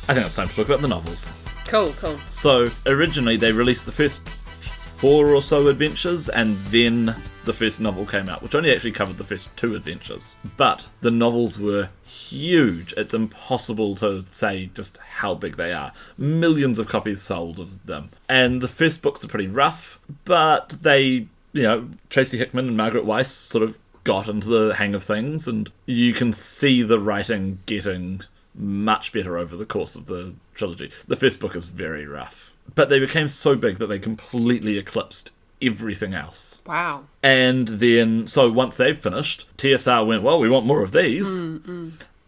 I think it's time to talk about the novels. Cool. So, originally they released the first 4 or so adventures, and then the first novel came out, which only actually covered the first 2 adventures. But the novels were huge. It's impossible to say just how big they are. Millions of copies sold of them. And the first books are pretty rough, but they, Tracy Hickman and Margaret Weiss sort of got into the hang of things, and you can see the writing getting much better over the course of the trilogy. The first book is very rough, but they became so big that they completely eclipsed everything else. Wow. And then, so once they've finished, TSR went, well, we want more of these.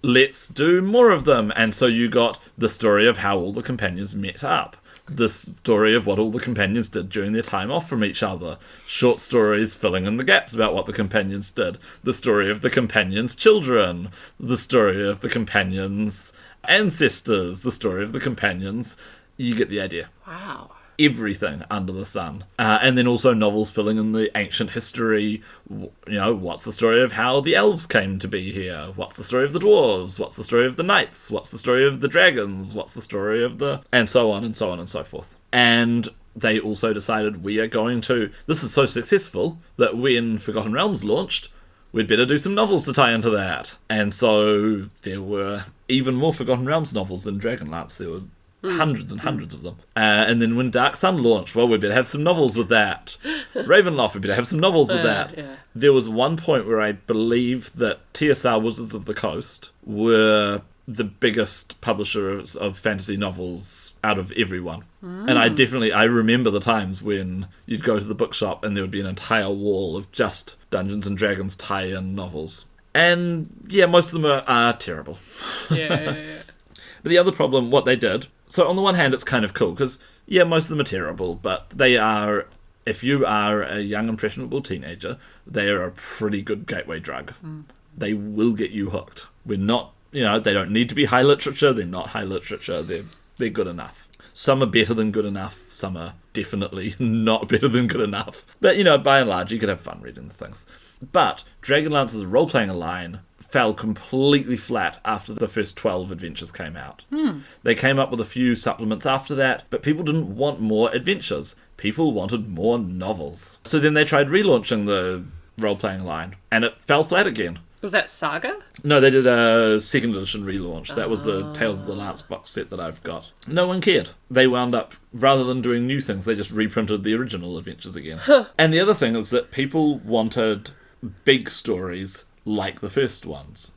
Let's do more of them. And so you got the story of how all the companions met up. The story of what all the companions did during their time off from each other. Short stories filling in the gaps about what the companions did. The story of the companions' children. The story of the companions' ancestors. The story of the companions. You get the idea. Wow. Everything under the sun. And then also novels filling in the ancient history. What's the story of how the elves came to be here? What's the story of the dwarves? What's the story of the knights? What's the story of the dragons? What's the story of the... And so on and so on and so forth. And they also decided we are going to... This is so successful that when Forgotten Realms launched, we'd better do some novels to tie into that. And so there were even more Forgotten Realms novels than Dragonlance. There were hundreds and hundreds of them. And then when Dark Sun launched, well, we better have some novels with that. Ravenloft, we better have some novels with that. Yeah. There was one point where I believe that TSR Wizards of the Coast were the biggest publisher of fantasy novels out of everyone. And I remember the times when you'd go to the bookshop and there would be an entire wall of just Dungeons and Dragons tie-in novels. And yeah, most of them are terrible. Yeah. But the other problem, what they did... So on the one hand, it's kind of cool, because, yeah, most of them are terrible, but they are, if you are a young, impressionable teenager, they are a pretty good gateway drug. They will get you hooked. We're not, they don't need to be high literature, they're not high literature, they're good enough. Some are better than good enough, some are definitely not better than good enough. But, by and large, you could have fun reading the things. But Dragonlance's role-playing line fell completely flat after the first 12 adventures came out. They came up with a few supplements after that, but people didn't want more adventures. People wanted more novels. So then they tried relaunching the role-playing line, and it fell flat again. Was that Saga? No, they did a second edition relaunch. That was the Tales of the Lance box set that I've got. No one cared. They wound up, rather than doing new things, they just reprinted the original adventures again. And the other thing is that people wanted big stories like the first ones.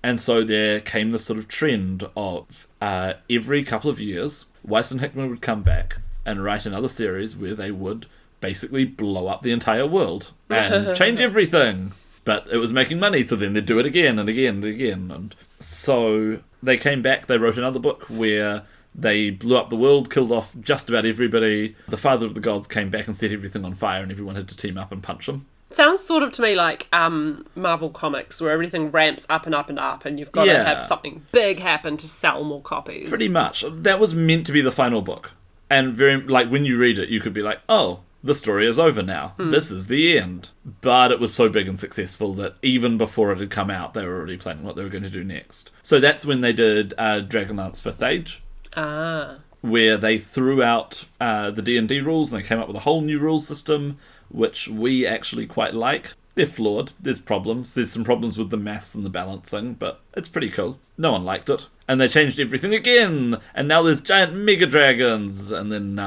And so there came this sort of trend of every couple of years, Weiss and Hickman would come back and write another series where they would basically blow up the entire world and change everything. But it was making money, so then they'd do it again and again and again. And so they came back, they wrote another book where they blew up the world, killed off just about everybody. The Father of the Gods came back and set everything on fire, and everyone had to team up and punch him. Sounds sort of to me like Marvel Comics, where everything ramps up and up and up, and you've got to have something big happen to sell more copies. Pretty much. That was meant to be the final book. And when you read it, you could be like, oh, the story is over now. This is the end. But it was so big and successful that even before it had come out, they were already planning what they were going to do next. So that's when they did Dragonlance 5th Age. Where they threw out the D&D rules, and they came up with a whole new rules system, which we actually quite like. They're flawed. There's problems. There's some problems with the maths and the balancing, but it's pretty cool. No one liked it. And they changed everything again, and now there's giant mega dragons. And then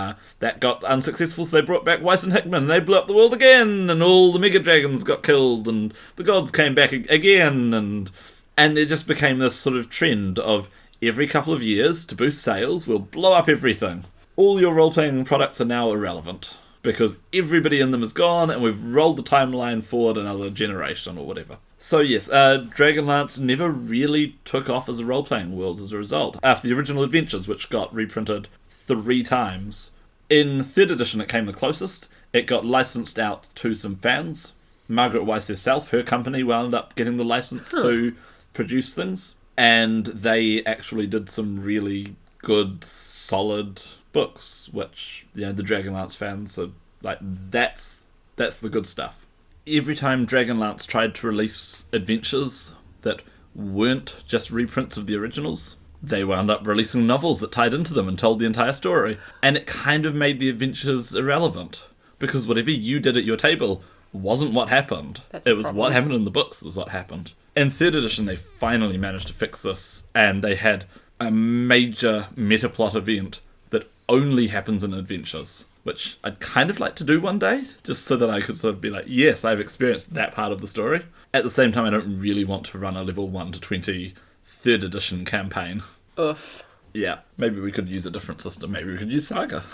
that got unsuccessful, so they brought back Weiss and Hickman, and they blew up the world again, and all the mega dragons got killed, and the gods came back again, and there just became this sort of trend of every couple of years, to boost sales, we'll blow up everything. All your role-playing products are now irrelevant, because everybody in them is gone, and we've rolled the timeline forward another generation or whatever. So yes, Dragonlance never really took off as a role-playing world as a result. After the original adventures, which got reprinted 3 times, in 3rd edition it came the closest. It got licensed out to some fans. Margaret Weiss herself, her company, wound up getting the license to produce things, and they actually did some really good, solid books, which, the Dragonlance fans are like, that's the good stuff. Every time Dragonlance tried to release adventures that weren't just reprints of the originals, they wound up releasing novels that tied into them and told the entire story. And it kind of made the adventures irrelevant, because whatever you did at your table wasn't what happened. It was what happened in the books was what happened. In 3rd edition, they finally managed to fix this, and they had a major meta-plot event that only happens in adventures, which I'd kind of like to do one day, just so that I could sort of be like, yes, I've experienced that part of the story. At the same time, I don't really want to run a level 1 to 20 3rd edition campaign. Oof. Yeah, maybe we could use a different system. Maybe we could use Saga.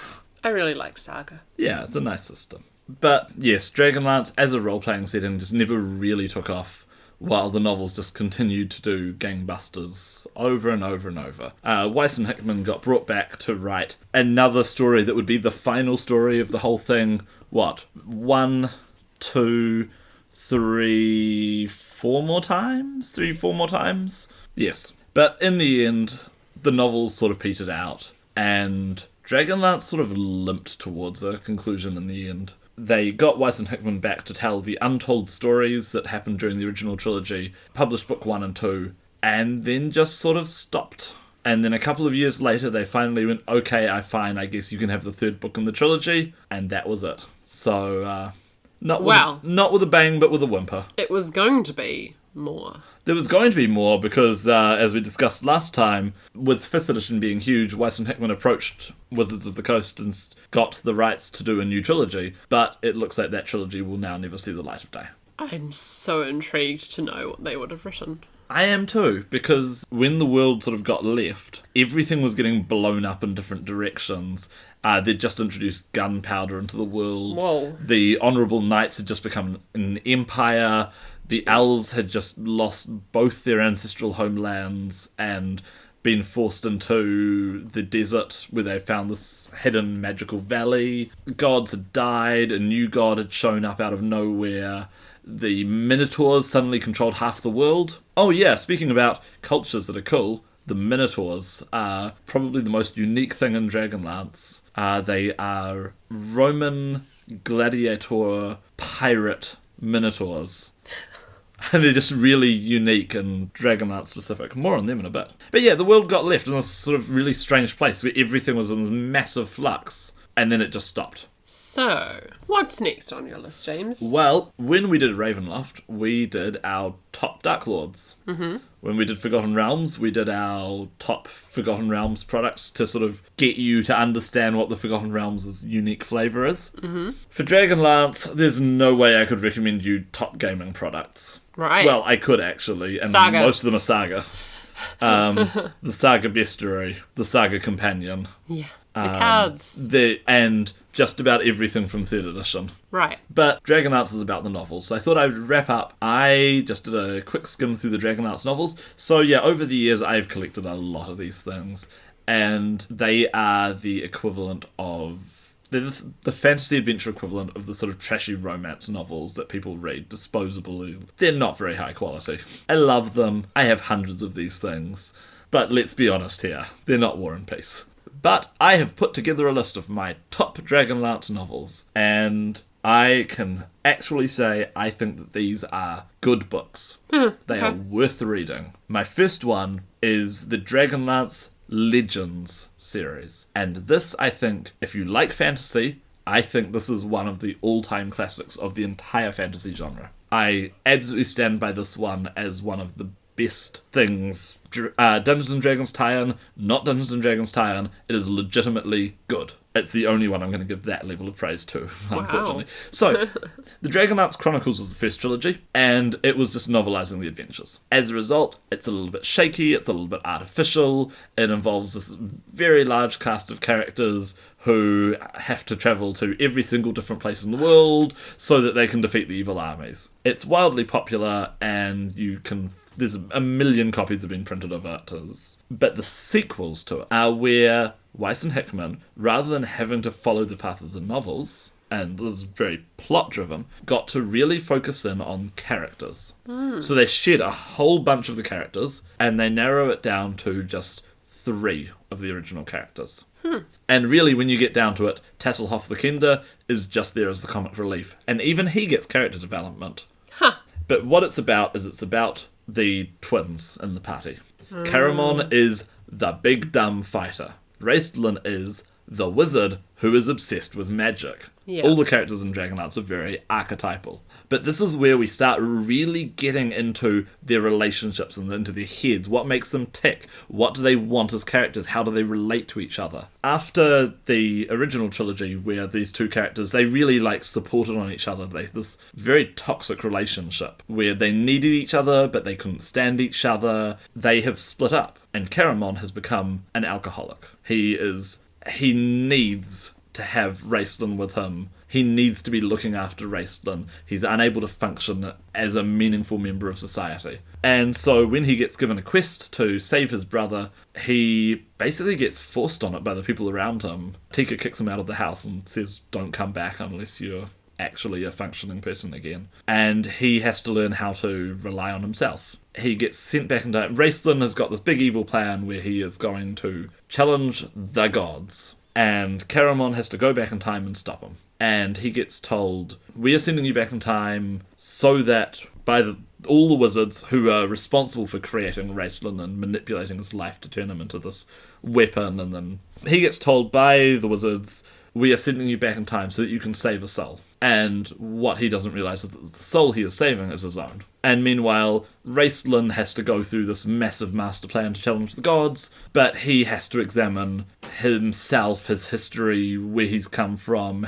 I really like Saga. Yeah, it's a nice system. But yes, Dragonlance as a role-playing setting just never really took off, while the novels just continued to do gangbusters over and over and over. Weiss and Hickman got brought back to write another story that would be the final story of the whole thing. 1, 2, 3, 4 more times? 3, 4 more times? Yes. But in the end, the novels sort of petered out, and Dragonlance sort of limped towards a conclusion in the end. They got Weiss and Hickman back to tell the untold stories that happened during the original trilogy, published book 1 and 2, and then just sort of stopped. And then a couple of years later, they finally went, okay, I guess you can have the 3rd book in the trilogy, and that was it. So, not with a bang, but with a whimper. It was going to be more. There was going to be more because, as we discussed last time, with 5th edition being huge, Weiss and Hickman approached Wizards of the Coast and got the rights to do a new trilogy, but it looks like that trilogy will now never see the light of day. I'm so intrigued to know what they would have written. I am too, because when the world sort of got left, everything was getting blown up in different directions. They'd just introduced gunpowder into the world. Whoa. The Honourable Knights had just become an empire. The Owls had just lost both their ancestral homelands and been forced into the desert where they found this hidden magical valley. Gods had died, a new god had shown up out of nowhere. The Minotaurs suddenly controlled half the world. Oh yeah, speaking about cultures that are cool, the Minotaurs are probably the most unique thing in Dragonlance. They are Roman gladiator pirate Minotaurs. And they're just really unique and Dragonlance specific. More on them in a bit. But yeah, the world got left in this sort of really strange place where everything was in this massive flux. And then it just stopped. So, what's next on your list, James? Well, when we did Ravenloft, we did our top Dark Lords. Mm-hmm. When we did Forgotten Realms, we did our top Forgotten Realms products to sort of get you to understand what the Forgotten Realms' unique flavour is. Mm-hmm. For Dragonlance, there's no way I could recommend you top gaming products. Right. Well, I could actually, and Saga. Most of them are Saga. The Saga Bestiary, the Saga Companion. Yeah. The cards. And just about everything from 3rd edition. Right. But Dragonlance is about the novels, so I thought I would wrap up. I just did a quick skim through the Dragonlance novels. So yeah, over the years I've collected a lot of these things, and they are the equivalent of... They're the fantasy adventure equivalent of the sort of trashy romance novels that people read, disposably. They're not very high quality. I love them. I have hundreds of these things. But let's be honest here, they're not War and Peace. But I have put together a list of my top Dragonlance novels, and I can actually say I think that these are good books. They are worth reading. My first one is the Dragonlance Legends series. And this, I think, if you like fantasy, I think this is one of the all-time classics of the entire fantasy genre. I absolutely stand by this one as one of the best things. Dungeons & Dragons tie-in, not Dungeons & Dragons tie-in, it is legitimately good. It's the only one I'm going to give that level of praise to, unfortunately. Wow. So, the Dragonlance Chronicles was the first trilogy, and it was just novelising the adventures. As a result, it's a little bit shaky, it's a little bit artificial, it involves this very large cast of characters who have to travel to every single different place in the world so that they can defeat the evil armies. It's wildly popular, and there's a million copies have been printed of it. But the sequels to it are where Weiss and Hickman, rather than having to follow the path of the novels, and this is very plot-driven, got to really focus in on characters. So they shed a whole bunch of the characters, and they narrow it down to just 3 of the original characters. And really, when you get down to it, Tasselhoff the Kender is just there as the comic relief. And even he gets character development. But what it's about is it's about the twins in the party. Caramon is the big dumb fighter. Raistlin is the wizard who is obsessed with magic. Yeah. All the characters in Dragonlance are very archetypal. But this is where we start really getting into their relationships and into their heads. What makes them tick? What do they want as characters? How do they relate to each other? After the original trilogy, where these two characters, they really supported on each other. This very toxic relationship where they needed each other, but they couldn't stand each other. They have split up. And Caramon has become an alcoholic. He needs to have Raistlin with him. He needs to be looking after Raistlin. He's unable to function as a meaningful member of society. And so when he gets given a quest to save his brother, he basically gets forced on it by the people around him. Tika kicks him out of the house and says, don't come back unless you're actually a functioning person again. And he has to learn how to rely on himself. He gets sent back in time. Raistlin has got this big evil plan where he is going to challenge the gods. And Caramon has to go back in time and stop him. And he gets told, we are sending you back in time so that all the wizards who are responsible for creating Raistlin and manipulating his life to turn him into this weapon, and then he gets told by the wizards, we are sending you back in time so that you can save a soul. And what he doesn't realise is that the soul he is saving is his own. And meanwhile, Raistlin has to go through this massive master plan to challenge the gods, but he has to examine himself, his history, where he's come from,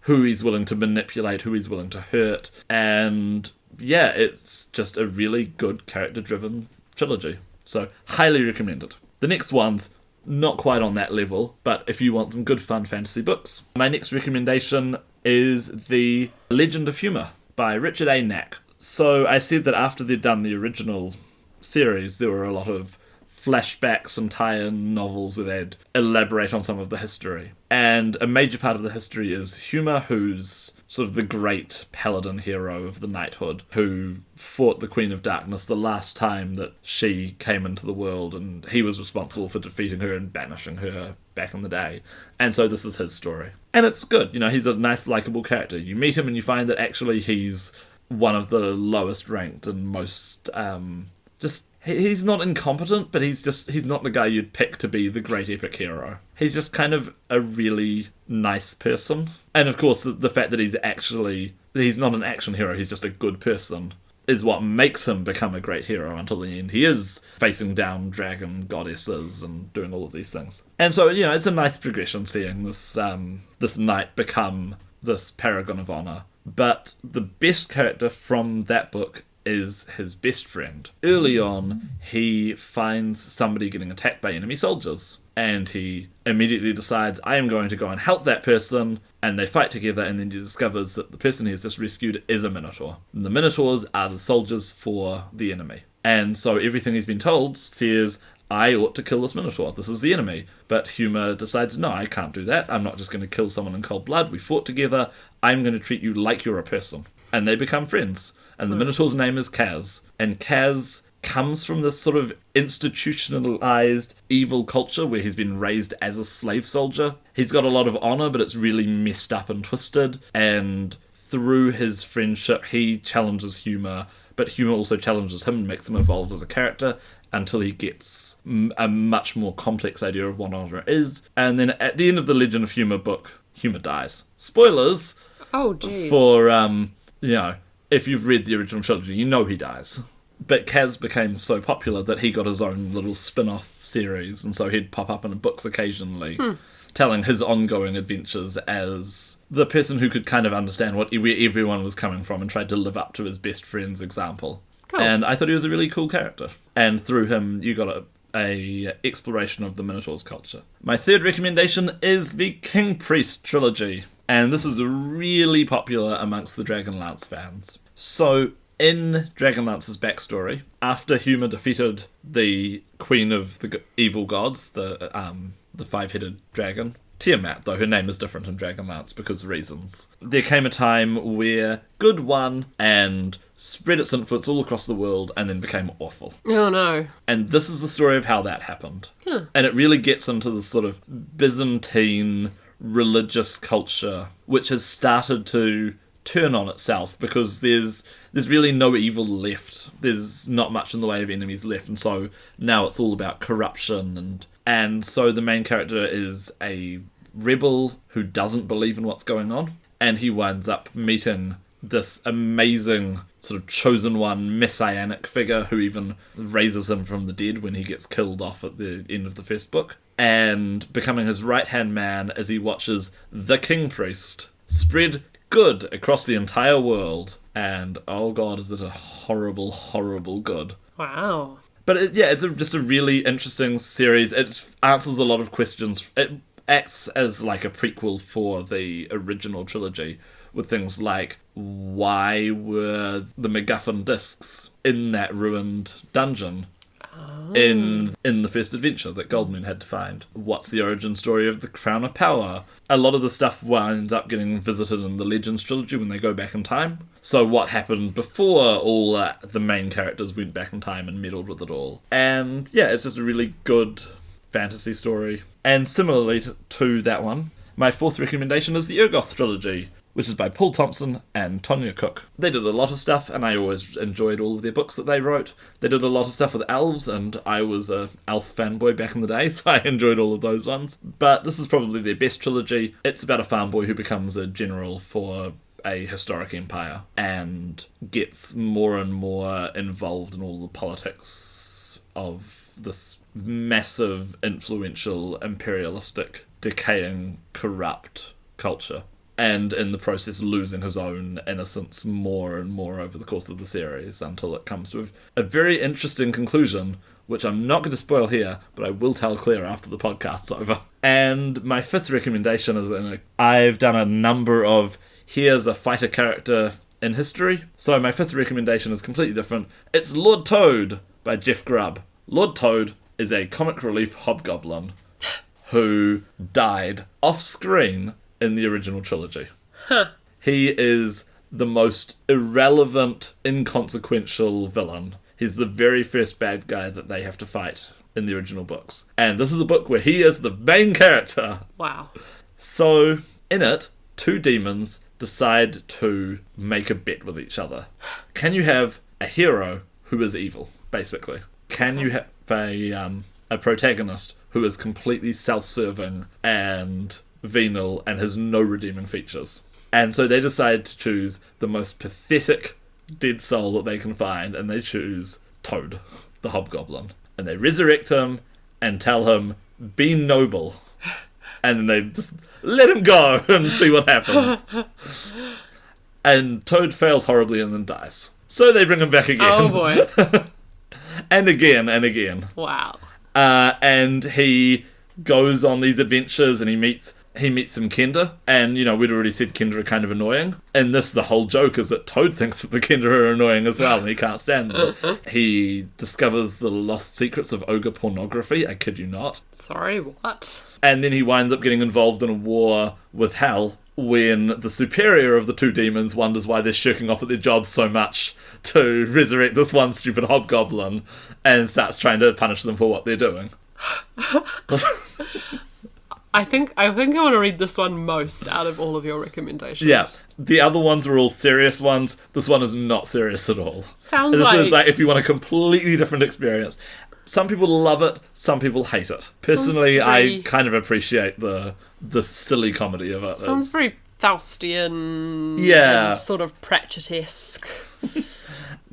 who he's willing to manipulate, who he's willing to hurt, and yeah, it's just a really good character-driven trilogy. So, highly recommended. The next one's not quite on that level, but if you want some good fun fantasy books, my next recommendation is The Legend of Humour by Richard A. Knack. So I said that after they'd done the original series, there were a lot of flashbacks and tie-in novels where they'd elaborate on some of the history. And a major part of the history is Humour, who's sort of the great paladin hero of the knighthood, who fought the Queen of Darkness the last time that she came into the world, and he was responsible for defeating her and banishing her back in the day. And so this is his story. And it's good, he's a nice, likeable character. You meet him and you find that actually he's one of the lowest ranked and most, he's not incompetent, but he's not the guy you'd pick to be the great epic hero. He's just kind of a really nice person. And of course, the fact that he's not an action hero, he's just a good person, is what makes him become a great hero until the end. He is facing down dragon goddesses and doing all of these things. And so, it's a nice progression seeing this knight become this paragon of honor. But the best character from that book is his best friend. Early on, he finds somebody getting attacked by enemy soldiers, and he immediately decides, I am going to go and help that person, and they fight together, and then he discovers that the person he has just rescued is a Minotaur. And the Minotaurs are the soldiers for the enemy. And so everything he's been told says, I ought to kill this Minotaur. This is the enemy. But Humour decides, no, I can't do that. I'm not just going to kill someone in cold blood. We fought together. I'm going to treat you like you're a person. And they become friends. And the Minotaur's name is Kaz. And Kaz comes from this sort of institutionalized evil culture where he's been raised as a slave soldier. He's got a lot of honor, but it's really messed up and twisted. And through his friendship, he challenges Humour, but Humour also challenges him and makes him evolve as a character until he gets a much more complex idea of what honor is. And then at the end of the Legend of Humour book, Humour dies. Spoilers! Oh, jeez. For, if you've read the original trilogy, he dies. But Kaz became so popular that he got his own little spin-off series, and so he'd pop up in books occasionally, telling his ongoing adventures as the person who could kind of understand where everyone was coming from and tried to live up to his best friend's example. Cool. And I thought he was a really cool character. And through him, you got a exploration of the Minotaur's culture. My third recommendation is the King Priest trilogy. And this is really popular amongst the Dragonlance fans. So, in Dragonlance's backstory, after Humour defeated the queen of the evil gods, the five-headed dragon, Tiamat, though her name is different in Dragonlance because reasons, there came a time where good won and spread its influence all across the world and then became awful. Oh no. And this is the story of how that happened. Huh. And it really gets into this sort of Byzantine religious culture, which has started to turn on itself, because there's really no evil left. There's not much in the way of enemies left, and so now it's all about corruption, and so the main character is a rebel who doesn't believe in what's going on, and he winds up meeting this amazing sort of chosen one messianic figure who even raises him from the dead when he gets killed off at the end of the first book, and becoming his right-hand man as he watches the King Priest spread good across the entire world. And oh god, is it a horrible, horrible good. Wow. But it's just a really interesting series. It answers a lot of questions. It acts as like a prequel for the original trilogy, with things like, why were the MacGuffin discs in that ruined dungeon in the first adventure that Goldmoon had to find? What's the origin story of the Crown of Power? A lot of the stuff winds up getting visited in the Legends trilogy when they go back in time. So what happened before all the main characters went back in time and meddled with it all? And yeah, it's just a really good fantasy story. And similarly to that one, my fourth recommendation is the Urgoth trilogy, which is by Paul Thompson and Tonya Cook. They did a lot of stuff, and I always enjoyed all of their books that they wrote. They did a lot of stuff with elves, and I was a elf fanboy back in the day, so I enjoyed all of those ones. But this is probably their best trilogy. It's about a farm boy who becomes a general for a historic empire, and gets more and more involved in all the politics of this massive, influential, imperialistic, decaying, corrupt culture. And in the process losing his own innocence more and more over the course of the series, until it comes to a very interesting conclusion, which I'm not going to spoil here, but I will tell Claire after the podcast's over. And my fifth recommendation is I've done a number of here's a fighter character in history. So my fifth recommendation is completely different. It's Lord Toad by Jeff Grubb. Lord Toad is a comic relief hobgoblin who died off-screen in the original trilogy. He is the most irrelevant, inconsequential villain. He's the very first bad guy that they have to fight in the original books. And this is a book where he is the main character. Wow. So, in it, two demons decide to make a bet with each other. Can you have a hero who is evil, basically? Can you have a protagonist who is completely self-serving and venal and has no redeeming features? And so they decide to choose the most pathetic dead soul that they can find, and they choose Toad, the hobgoblin. And they resurrect him and tell him, be noble. And then they just let him go and see what happens. And Toad fails horribly and then dies. So they bring him back again. Oh boy. And again and again. Wow. And he goes on these adventures, and he meets some Kender, and, you know, we'd already said Kender are kind of annoying. And the whole joke is that Toad thinks that the Kender are annoying as well, and he can't stand them. He discovers the lost secrets of ogre pornography, I kid you not. Sorry, what? And then he winds up getting involved in a war with Hell, when the superior of the two demons wonders why they're shirking off at their jobs so much to resurrect this one stupid hobgoblin, and starts trying to punish them for what they're doing. I think I want to read this one most out of all of your recommendations. Yeah, the other ones were all serious ones. This one is not serious at all. Sounds this like... is like if you want a completely different experience. Some people love it, some people hate it. Personally, I kind of appreciate the silly comedy of it. Sounds very Faustian, yeah, and sort of Pratchett-esque.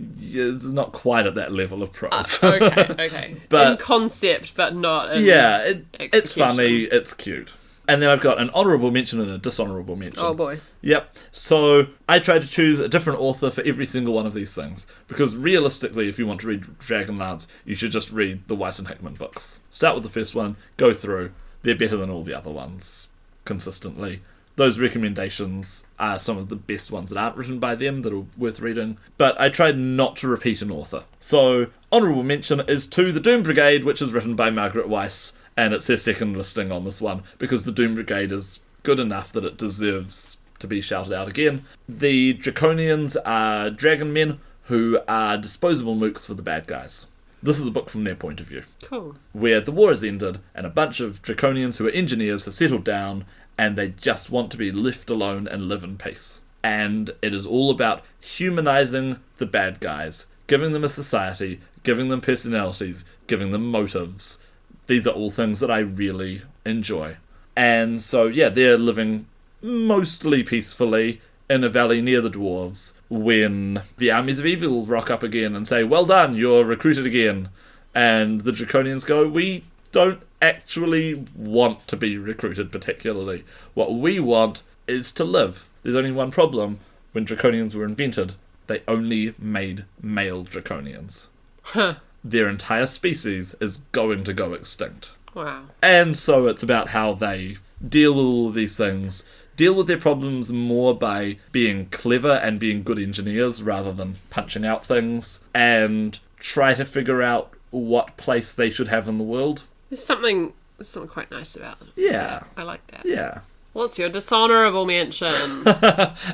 Yeah, it's not quite at that level of prose. Okay. But, in concept, but not in it's funny, it's cute. And then I've got an honourable mention and a dishonourable mention. Oh boy. Yep. So I tried to choose a different author for every single one of these things. Because realistically, if you want to read Dragonlance, you should just read the Weiss and Hickman books. Start with the first one, go through. They're better than all the other ones, consistently. Those recommendations are some of the best ones that aren't written by them that are worth reading. But I tried not to repeat an author. So, honourable mention is to The Doom Brigade, which is written by Margaret Weiss. And it's her second listing on this one, because The Doom Brigade is good enough that it deserves to be shouted out again. The Draconians are dragon men who are disposable mooks for the bad guys. This is a book from their point of view. Cool. Where the war has ended, and a bunch of Draconians who are engineers have settled down, and they just want to be left alone and live in peace. And it is all about humanizing the bad guys, giving them a society, giving them personalities, giving them motives. These are all things that I really enjoy. And so, yeah, they're living mostly peacefully in a valley near the dwarves when the armies of evil rock up again and say, well done, you're recruited again. And the Draconians go, we don't actually want to be recruited particularly. What we want is to live. There's only one problem. When Draconians were invented, they only made male Draconians. Their entire species is going to go extinct. Wow. And so it's about how they deal with all of these things, deal with their problems more by being clever and being good engineers rather than punching out things, and try to figure out what place they should have in the world. There's something quite nice about it. Yeah. I like that. Yeah. What's your dishonourable mention?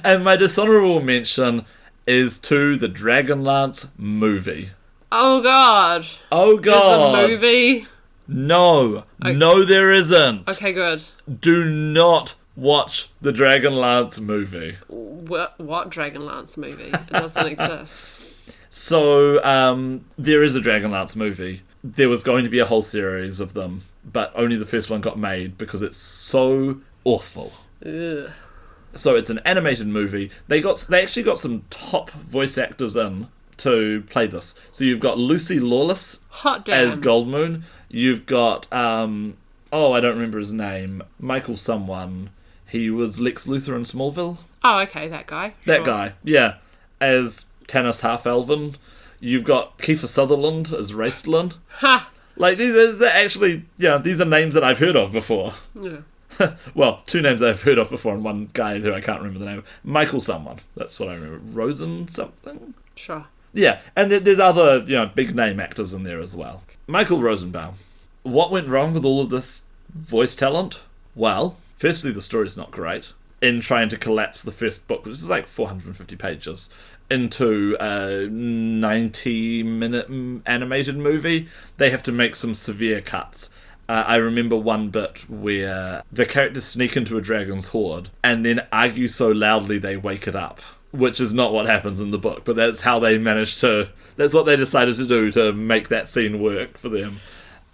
And my dishonourable mention is to the Dragonlance movie. Oh God. Oh God. There's a movie? No. Okay. No, there isn't. Okay, good. Do not watch the Dragonlance movie. What Dragonlance movie? It doesn't exist. So, there is a Dragonlance movie. There was going to be a whole series of them, but only the first one got made because it's so awful. Ugh. So it's an animated movie. They actually got some top voice actors in to play this. So you've got Lucy Lawless as Goldmoon. You've got I don't remember his name. Michael someone. He was Lex Luthor in Smallville. Oh, okay, that guy. That guy, yeah. As Tannis Half-Elven. You've got Kiefer Sutherland as Raistlin. Ha! Like, these are actually, these are names that I've heard of before. Yeah. Well, two names I've heard of before, and one guy who I can't remember the name of. Michael someone. That's what I remember. Rosen something? Sure. Yeah, and there's other, big name actors in there as well. Michael Rosenbaum. What went wrong with all of this voice talent? Well, firstly, the story's not great. In trying to collapse the first book, which is like 450 pages, into a 90-minute animated movie, they have to make some severe cuts. I remember one bit where the characters sneak into a dragon's hoard and then argue so loudly they wake it up, which is not what happens in the book, but that's how they managed to... That's what they decided to do to make that scene work for them,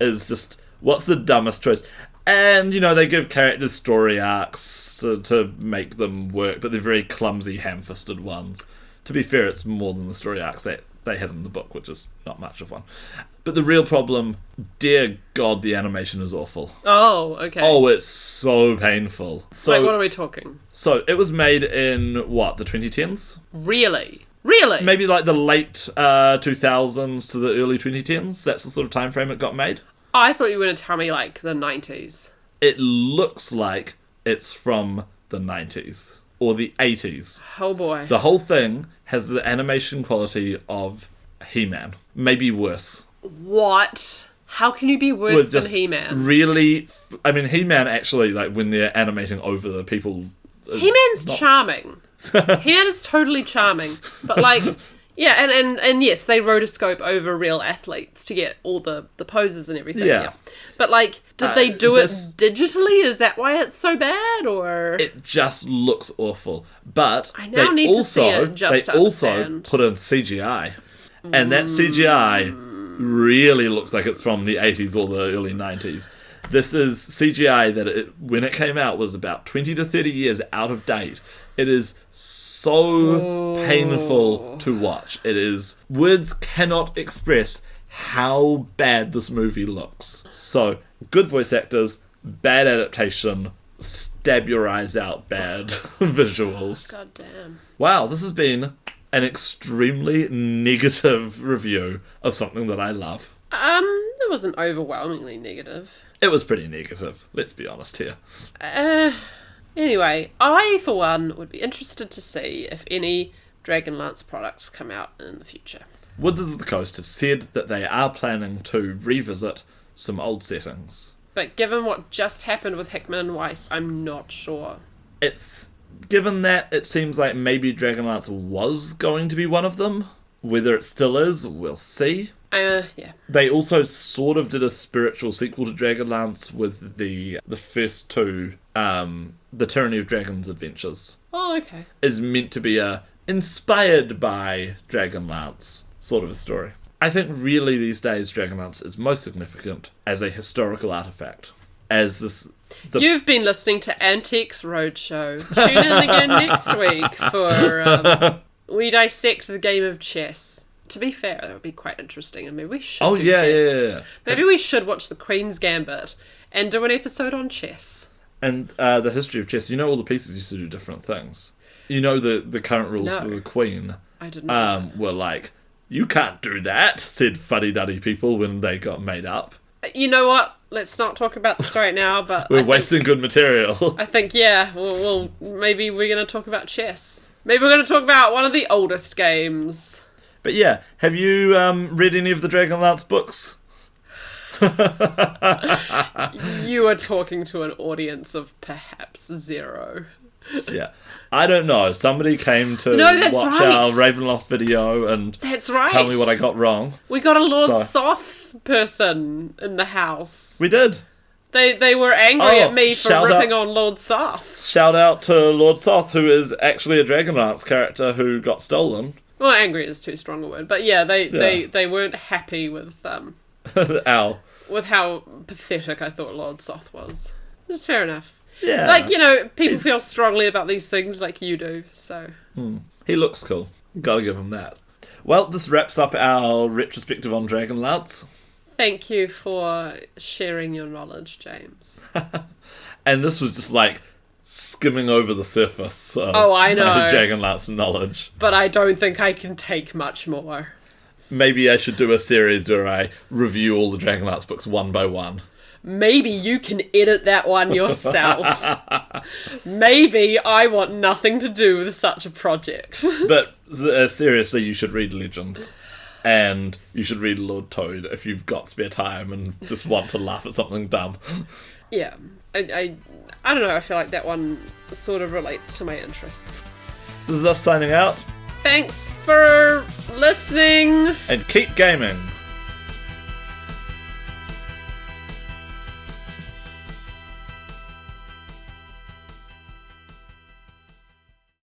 is just, what's the dumbest choice? And, they give characters story arcs to make them work, but they're very clumsy, ham-fisted ones. To be fair, it's more than the story arcs that they had in the book, which is not much of one. But the real problem, dear God, the animation is awful. Oh, okay. Oh, it's so painful. So, like, what are we talking? So, it was made in, the 2010s? Really? Really? Maybe like the late 2000s to the early 2010s. That's the sort of time frame it got made. Oh, I thought you were going to tell me, like, the 90s. It looks like it's from the 90s. Or the 80s. Oh boy. The whole thing has the animation quality of He-Man. Maybe worse. What? How can you be worse than He-Man? Really... He-Man actually, like, when they're animating over the people... He-Man's charming. He-Man is totally charming. But, like... Yeah, and yes, they rotoscope over real athletes to get all the poses and everything. Yeah. But, like, did they do it digitally? Is that why it's so bad, or...? It just looks awful. But I now need to see it just to understand. Put in CGI. And that CGI really looks like it's from the 80s or the early 90s. This is CGI that, when it came out, was about 20 to 30 years out of date. It is so painful to watch. It is... Words cannot express how bad this movie looks. So, good voice actors, bad adaptation, stab your eyes out bad visuals. God damn. Wow, this has been an extremely negative review of something that I love. It wasn't overwhelmingly negative. It was pretty negative, let's be honest here. Anyway, I, for one, would be interested to see if any Dragonlance products come out in the future. Wizards of the Coast have said that they are planning to revisit some old settings. But given what just happened with Hickman and Weiss, I'm not sure. Given that, it seems like maybe Dragonlance was going to be one of them. Whether it still is, we'll see. Yeah. They also sort of did a spiritual sequel to Dragonlance with the first two, the Tyranny of Dragons Adventures. Oh, okay. Is meant to be inspired by Dragonlance sort of a story. I think really these days Dragonlance is most significant as a historical artifact. As this... You've been listening to Antiques Roadshow. Tune in again next week for we dissect the game of chess. To be fair, that would be quite interesting, and maybe we should do chess. Yeah. Maybe we should watch The Queen's Gambit and do an episode on chess. And the history of chess, all the pieces used to do different things. The current rules for the Queen I didn't know were like, you can't do that, said fuddy-duddy people when they got made up. You know what? Let's not talk about this right now, but We're wasting good material. I think, well, maybe we're going to talk about chess. Maybe we're going to talk about one of the oldest games. But yeah, have you read any of the Dragonlance books? You are talking to an audience of perhaps 0. Yeah. I don't know. Somebody came to watch our Ravenloft video and tell me what I got wrong. We got a Lord Soth person in the house. We did. They were angry at me for ripping on Lord Soth. Shout out to Lord Soth, who is actually a Dragonlance character who got stolen. Well, angry is too strong a word, but yeah, they weren't happy with with how pathetic I thought Lord Soth was. Which is fair enough. Yeah. People feel strongly about these things like you do, so... He looks cool. Gotta give him that. Well, this wraps up our retrospective on Dragonlance. Thank you for sharing your knowledge, James. And this was just skimming over the surface of I know. my Dragonlance knowledge. But I don't think I can take much more. Maybe I should do a series where I review all the Dragonlance books one by one. Maybe you can edit that one yourself. Maybe I want nothing to do with such a project. But seriously, you should read Legends. And you should read Lord Toad if you've got spare time and just want to laugh at something dumb. Yeah. I don't know, I feel like that one sort of relates to my interests. This is us signing out. Thanks for listening. And keep gaming.